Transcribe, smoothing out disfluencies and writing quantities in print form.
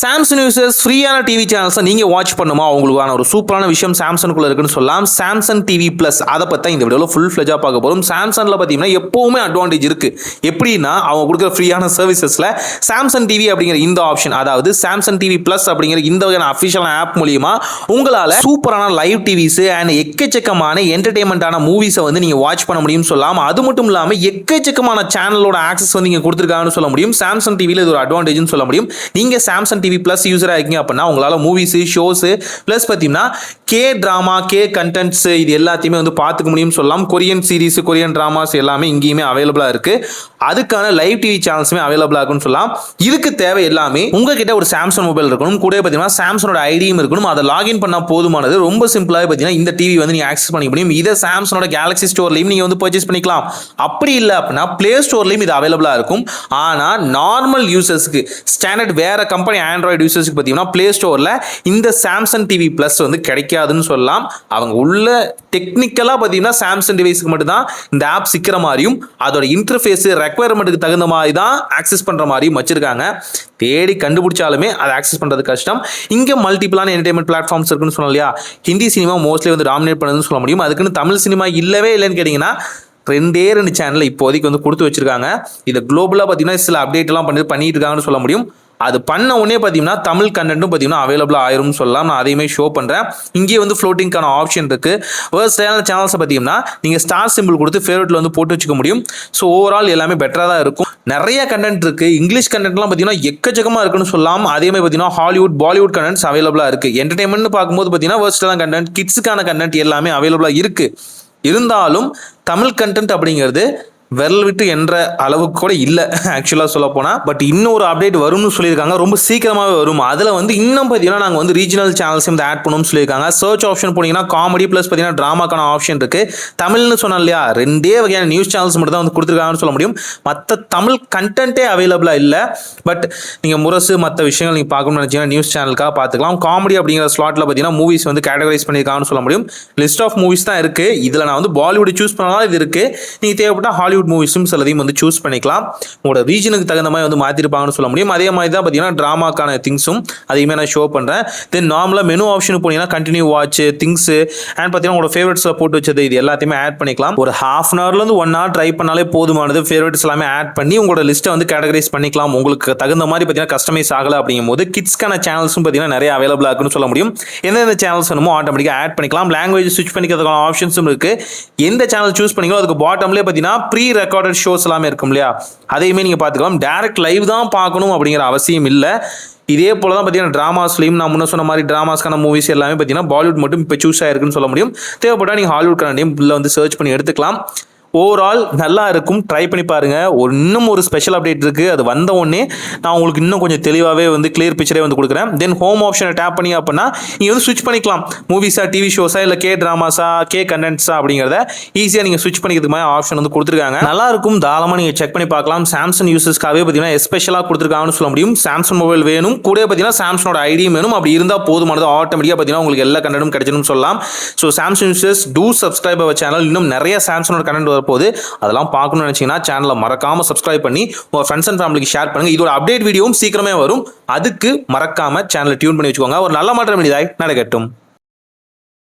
Samsung users ஃப்ரீயான TV சேனல்ஸை நீங்கள் watch பண்ணுமா உங்களுக்கான ஒரு சூப்பரான விஷயம் சாம்சங்குள்ள இருக்குன்னு சொல்லலாம். சாம்சங் டிவி ப்ளஸ் அதை பற்றி இந்த வீடியோவில் ஃபுல் ஃப்ளெஜாக பார்க்க போகிறோம். சாம்சங்கில் பார்த்தீங்கன்னா எப்போவுமே அட்வான்டேஜ் இருக்குது. எப்படின்னா அவங்க கொடுக்குற ஃப்ரீயான சர்வீசஸில் சாம்சங் டிவி அப்படிங்கிற இந்த ஆப்ஷன், அதாவது சாம்சங் டிவி ப்ளஸ் அப்படிங்கிற இந்த வகையான அஃபிஷியலான ஆப் மூலியமா உங்களால் சூப்பரான லைவ் டிவிஸ் அண்ட் எக்கச்சக்கமான என்டர்டைன்மெண்ட்டான மூவிஸை வந்து நீங்கள் வாட்ச் பண்ண முடியும்னு சொல்லலாம். அது மட்டும் இல்லாமல் எக்கச்சக்கமான சேனலோட ஆக்சஸ் வந்து நீங்கள் கொடுத்துருக்காங்கன்னு சொல்ல முடியும். சாம்சங் டிவியில் இது ஒரு அட்வான்டேஜ்னு சொல்ல முடியும். நீங்கள் சாம்சங் டிவி ப்ளஸ் யூஸராக இருக்கீங்க அப்படின்னா உங்களால் மூவிஸ், ஷோஸ் ப்ளஸ் பார்த்தீங்கன்னா கே ட்ராமா, கே கண்டென்ட்ஸ் இது எல்லாத்தையுமே வந்து பார்த்துக்க முடியும்னு சொல்லலாம். கொரியன் சீரிஸ், கொரியன் ட்ராமாஸ் எல்லாமே இங்கேயுமே அவைலபிளாக இருக்குது. அதுக்கான லைவ் டிவி சேனல்ஸுமே அவைலபிளாக இருக்குன்னு சொல்லலாம். இதுக்கு தேவை எல்லாமே உங்ககிட்ட ஒரு சாம்சங் மொபைல் இருக்கணும், கூட பார்த்தீங்கன்னா சாம்சங்கோட ஐடியும் இருக்கணும். அதை லாகின் பண்ணால் போதுமானது. ரொம்ப சிம்பிளாக பார்த்தீங்கன்னா இந்த டிவி வந்து நீங்கள் ஆக்சஸ் பண்ணிக்க முடியும். இதை சாம்சங்கோட கேலக்ஸி ஸ்டோர்லையும் நீங்கள் வந்து பர்ச்சேஸ் பண்ணிக்கலாம். அப்படி இல்லை அப்படின்னா பிளே ஸ்டோர்லையும் இது அவைலபிளாக இருக்கும். ஆனால் நார்மல் யூசர்ஸ்க்கு, ஸ்டாண்டர்ட் வேற கம்பெனி ஆண்ட்ராய்டு யூசர்ஸ்க்கு பார்த்தீங்கன்னா பிளே ஸ்டோரில் இந்த சாம்சங் டிவி ப்ளஸ் வந்து கிடைக்காதுன்னு சொல்லலாம். அவங்க உள்ள டெக்னிக்கலாக பார்த்தீங்கன்னா சாம்சங் டிவைஸ்க்கு மட்டும்தான் இந்த ஆப் சிக்கிற மாதிரியும் அதோட இன்டர்ஃபேஸ் ரெக்குவயர்மெண்ட்டுக்கு தகுந்த மாதிரி தான் ஆக்சஸ் பண்ணுற மாதிரியும் வச்சிருக்காங்க. தேடி கண்டுபிடிச்சாலுமே அதை ஆக்சஸ் பண்ணுறது கஷ்டம். இங்கே மல்டிபிளான என்டர்டைன்மெண்ட் பிளாட்ஃபார்ம்ஸ் இருக்குன்னு சொன்னோம் இல்லையா. ஹிந்தி சினிமா மோஸ்ட்லி வந்து டாமினேட் பண்ணுறதுன்னு சொல்ல முடியும். அதுக்குன்னு தமிழ் சினிமா இல்லவே இல்லைன்னு கேட்டிங்கன்னா ரெண்டு சேனல் இப்போதைக்கு வந்து கொடுத்து வச்சிருக்காங்க. இதை குளோபலாக பார்த்தீங்கன்னா சில அப்டேட் எல்லாம் பண்ணிட்டு இருக்காங்கன்னு சொல்ல முடியும். அது பண்ண உடனே பார்த்தீங்கன்னா தமிழ் கண்டென்ட்டும் பார்த்தீங்கன்னா அவைலபிளாக ஆயிரும்னு சொல்லலாம். நான் அதையுமே ஷோ பண்ணுறேன். இங்கேயே வந்து ஃப்ளோட்டிங்கான ஆப்ஷன் இருக்குது. வேர்ஸ்டான சேனல்ஸை பார்த்தீங்கன்னா நீங்கள் ஸ்டார் சிம்பிள் கொடுத்து ஃபேவரட்டில் வந்து போட்டு வச்சுக்க முடியும். ஸோ ஓவரால் எல்லாமே பெட்டராக தான் இருக்கும். நிறைய கண்டென்ட் இருக்குது. இங்கிலீஷ் கண்டென்ட்லாம் பார்த்தீங்கன்னா எக்கச்சக்கமாக இருக்குன்னு சொல்லலாம். அதே மாதிரி பார்த்தீங்கன்னா ஹாலிவுட், பாலிவுட் கண்டென்ட்ஸ் அவைலபிளாக இருக்குது. என்டர்டைன்மெண்ட் பார்க்கும்போது பார்த்தீங்கன்னா வேர்ஸ்டான கண்டென்ட், கிட்ஸுக்கான கண்டென்ட் எல்லாமே அவைலபிளாக இருக்குது. இருந்தாலும் தமிழ் கண்டென்ட் அப்படிங்கிறது விரல் விட்டு என்ற அளவுக்கு கூட இல்லை ஆக்சுவலாக சொல்ல போனால். பட் இன்னும் ஒரு அப்டேட் வரும்னு சொல்லியிருக்காங்க. ரொம்ப சீக்கிரமாகவே வரும். அதில் வந்து இன்னும் பார்த்தீங்கன்னா நாங்கள் வந்து ரீஜனல் சேனல்ஸ் வந்து ஆட் பண்ணணும்னு சொல்லியிருக்காங்க. சர்ச் ஆப்ஷன் போனீங்கன்னா காமெடி ப்ளஸ் பார்த்தீங்கன்னா ட்ராமாக்கான ஆப்ஷன் இருக்குது. தமிழ்னு சொன்னோம் இல்லையா, ரெண்டே வகையான நியூஸ் சேனல்ஸ் மட்டும் தான் வந்து கொடுத்துருக்காங்கன்னு சொல்ல முடியும். மற்ற தமிழ் கண்டென்ட்டே அவைலபிளாக இல்லை. பட் நீங்கள் முரசு மற்ற விஷயங்கள் நீங்கள் பார்க்கணும்னு நினச்சிங்கன்னா நியூஸ் சேனலுக்காக பார்த்துக்கலாம். காமெடி அப்படிங்கிற ஸ்லாட்டில் பார்த்தீங்கன்னா மூவிஸ் வந்து கேட்டகரைஸ் பண்ணியிருக்காங்கன்னு சொல்ல முடியும். லிஸ்ட் ஆஃப் மூவிஸ் தான் இருக்குது. இதில் நான் வந்து பாலிவுட் சூஸ் பண்ணாலும் இது இருக்குது. நீங்கள் தேவைப்பட்ட ஹாலிவுட் மூவிஸும் சிலதையும் வந்து சூஸ் பண்ணிக்கலாம். உங்களோட ரீஜனுக்கு தகுந்த மாதிரி வந்து மாற்றிருப்பாங்கன்னு சொல்ல முடியும். அதே மாதிரி தான் பார்த்தீங்கன்னா ட்ராமாக்கான திங்ஸும் அதையுமே நான் ஷோ பண்ணுறேன். தென் நார்மலாக மெனு ஆப்ஷன் போனீங்கன்னா கண்டினியூ வாட்ச், திங்ஸ் அண்ட் பார்த்தீங்கன்னா உங்களோட ஃபேவரட்ஸில் போட்டு வச்சது இது எல்லாத்தையுமே ஆட் பண்ணிக்கலாம். ஒரு ஹாஃப் அன் ஹவர்லேருந்து 1 hour ட்ரை பண்ணாலே போதுமானது. ஃபேவரட்ஸ் எல்லாமே ஆட் பண்ணி உங்களோட லிஸ்ட்டை வந்து கேட்டகரைஸ் பண்ணிக்கலாம். உங்களுக்கு தகுந்த மாதிரி பார்த்தீங்கன்னா கஸ்டமைஸ் ஆகலை அப்படிங்கும் போது கிட்ஸ்க்கான சேனல்ஸும் பார்த்தீங்கன்னா நிறைய அவைலபிளாக இருக்குன்னு சொல்ல முடியும். எந்தெந்த சேனல்ஸ் வேணுமோ ஆட்டோமேட்டிக்காக ஆட் பண்ணிக்கலாம். லாங்குவேஜ் ஸ்விட்ச் பண்ணிக்கிறதுக்கான ஆப்ஷன்ஸும் இருக்குது. எந்த சேனல் சூஸ் பண்ணிங்களோ அதுக்கு பாட்டம்லேயே பார்த்தீங்கன்னா ப்ரீ ரெக்கார்டட் ஷோஸ் எல்லாமே இருக்கும் இல்லையா, அதையுமே நீங்கள் பார்த்துக்கலாம். டைரக்ட் லைவ் தான் பார்க்கணும் அப்படிங்கிற அவசியம் இல்லை. இதே போல தான் பார்த்தீங்கன்னா ட்ராமாஸ்லையும் நான் முன்ன சொன்ன மாதிரி ட்ராமாஸ்க்கான மூவிஸ் எல்லாமே பார்த்தீங்கன்னா பாலிவுட் மட்டும் இப்போ சூஸ் ஆயிருக்குன்னு சொல்ல முடியும். தேவைப்பட்டால் நீங்கள் ஹாலிவுட் கண்டென்ட்டையும் உள்ள வந்து சர்ச் பண்ணி எடுத்துக்கலாம். ஓவரால் நல்லா இருக்கும். ட்ரை பண்ணி பாருங்கள். இன்னும் ஒரு ஸ்பெஷல் அப்டேட் இருக்குது. அது வந்த உடனே நான் உங்களுக்கு இன்னும் கொஞ்சம் தெளிவாகவே வந்து கிளியர் பிக்சரே வந்து கொடுக்குறேன். தென் ஹோம் ஆப்ஷனை டேப் பண்ணி அப்படின்னா நீங்கள் வந்து ஸ்விட்ச் பண்ணிக்கலாம். மூவிஸா, டிவி ஷோஸா, இல்லை கே ட்ராமாஸா, கே கண்டென்ட்ஸா அப்படிங்கிறத ஈஸியாக நீங்கள் ஸ்விட்ச் பண்ணிக்கிறதுக்கு மாதிரி ஆப்ஷன் வந்து கொடுத்துருக்காங்க. நல்லா இருக்கும். தாராளமாக நீங்கள் செக் பண்ணி பார்க்கலாம். சாம்சங் யூசர்ஸ்க்காகவே பார்த்தீங்கன்னா எஸ்பெஷலாக கொடுத்துருக்காங்கன்னு சொல்ல முடியும். சாம்சங் மொபைல் வேணும், கூட பார்த்தீங்கன்னா சாம்சங்கோட ஐடியும் வேணும். அப்படி இருந்தால் போதுமானது. ஆட்டோமேட்டிக்காக பார்த்தீங்கன்னா உங்களுக்கு எல்லா கண்டென்ட்டும் கிடைச்சணும்னு சொல்லலாம். So Samsung users to subscribe our channel. இன்னும் நிறைய சாம்சங்கோட கண்டென்ட் வரப்போகுது. அதெல்லாம் பார்க்கணும்னு நினைச்சீங்கன்னா சேனலை மறக்காம சப்ஸ்கிரைப் பண்ணி உங்க ஃப்ரெண்ட்ஸ் அண்ட் ஃபேமிலிக்கு ஷேர் பண்ணுங்க. இதோட அப்டேட் வீடியோவும் சீக்கிரமே வரும். அதுக்கு மறக்காம சேனலை டியூன் பண்ணி வச்சுக்கோங்க. ஒரு நல்ல மாற்றம் நடக்கட்டும்.